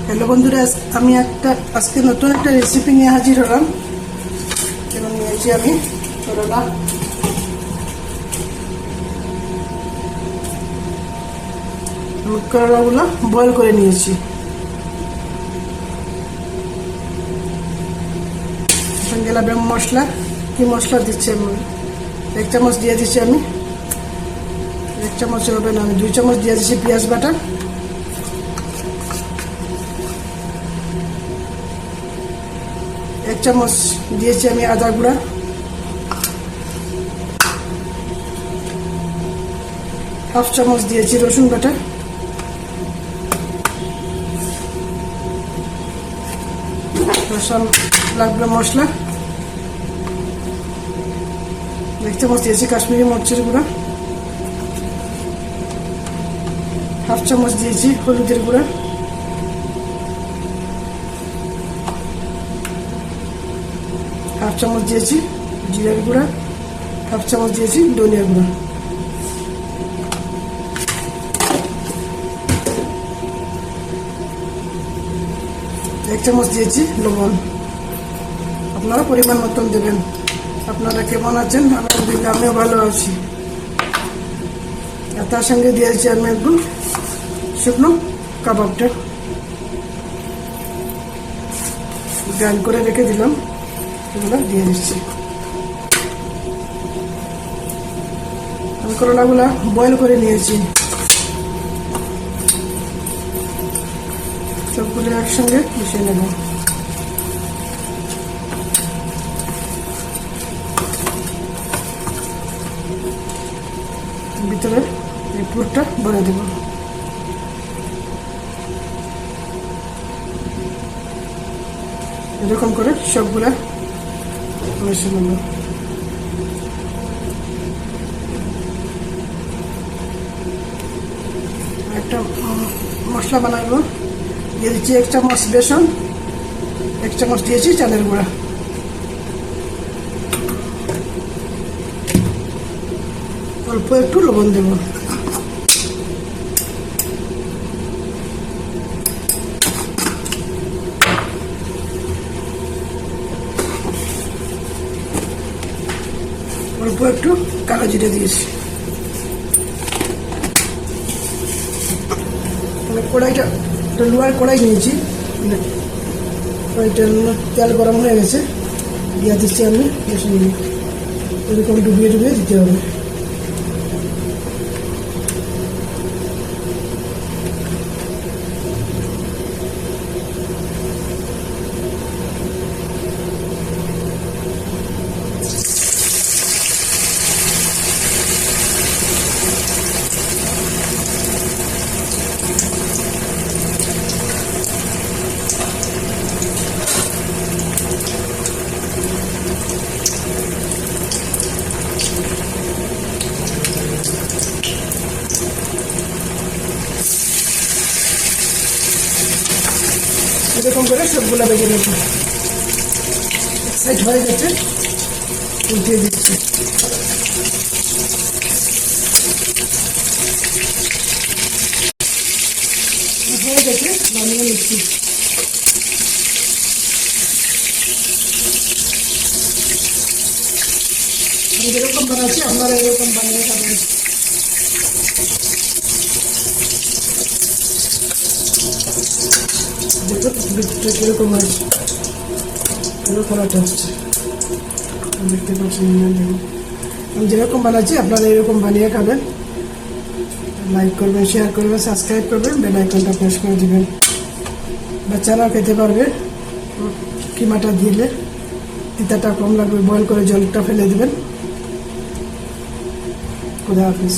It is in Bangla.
হ্যালো বন্ধুরা, আমি আজকে নতুন একটা রেসিপি নিয়ে হাজির হলাম। এবং নিয়েছি আমি করলা। আমি করলাগুলো বয়েল করে নিয়েছি। সঙ্গে লাগবে মশলা। কি মশলা দিচ্ছি আমি? 1 চামচ দিয়ে দিচ্ছি আমি। 1 চামচ হবে না, আমি 2 চামচ দিয়ে দিচ্ছি পেঁয়াজ বাটা। 1 চামচ দিয়েছি আমি আদা গুঁড়া। 1/2 চামচ দিয়েছি রসুন বাটা। রসুন লাগবে মশলা। 1 চামচ দিয়েছি কাশ্মীরি মরিচের গুঁড়া। 1/2 চামচ দিয়েছি হলুদের গুঁড়া। 1/2 চামচ দিয়েছি জিরার গুঁড়া। 1/2 চামচ দিয়েছি ধনিয়া গুঁড়া। এক চামচ দিয়েছি লবণ। আপনারা পরিমাণ মতন দেবেন। আপনারা কেমন আছেন? আলহামদুলিল্লাহ, আমিও ভালো আছি। আর তার সঙ্গে দিয়েছি আমি একটু শুকনো কাবাবটা গ্রাইন্ড করে রেখে দিলাম, এগুলো দিয়ে দিচ্ছি। আমি করলাগুলা বয়েল করে নিয়েছি, সবগুলো একসঙ্গে মিশিয়ে নেব। ভিতরে এই পুরটা ভরে দেব। এরকম করে সবগুলা মিশিয়ে নেব। একটা মশলা বানাবো। দিয়ে দিচ্ছি 1 চামচ বেসন। 1 চামচ দিয়েছি চালের গুঁড়া। অল্প একটু লবণ দেব। অল্প একটু কালো জিরে দিয়েছি। কড়াইটা লোহার কড়াই নিয়েছি। কড়াইটা তেল গরম হয়ে গেছে, দিয়ে দিচ্ছি আমি বেসন। এরকম ডুবিয়ে ডুবিয়ে দিতে হবে। এরকম করে সবগুলা ভেজে নেব। সাইড হয়ে গেছে, উল্টিয়ে দিচ্ছি। হয়ে গেছে, নামিয়ে নিচ্ছি। আমি যেরকম বানাচ্ছি আপনারা এরকম বানিয়ে খাবেন। কিরকম আছে, কালারটা আসছে দেখতে পাচ্ছেন। আমি যেরকম বানাচ্ছি আপনারা এরকম বানিয়ে খাবেন। লাইক করবেন, শেয়ার করবেন, সাবস্ক্রাইব করবেন, বেল আইকনটা প্রেস করে দিবেন। বাচ্চারাও খেতে পারবে। কিমাটা দিলে তিতাটা কম লাগবে। বয়েল করে জলটা ফেলে দিবেন। খুদা হাফিজ।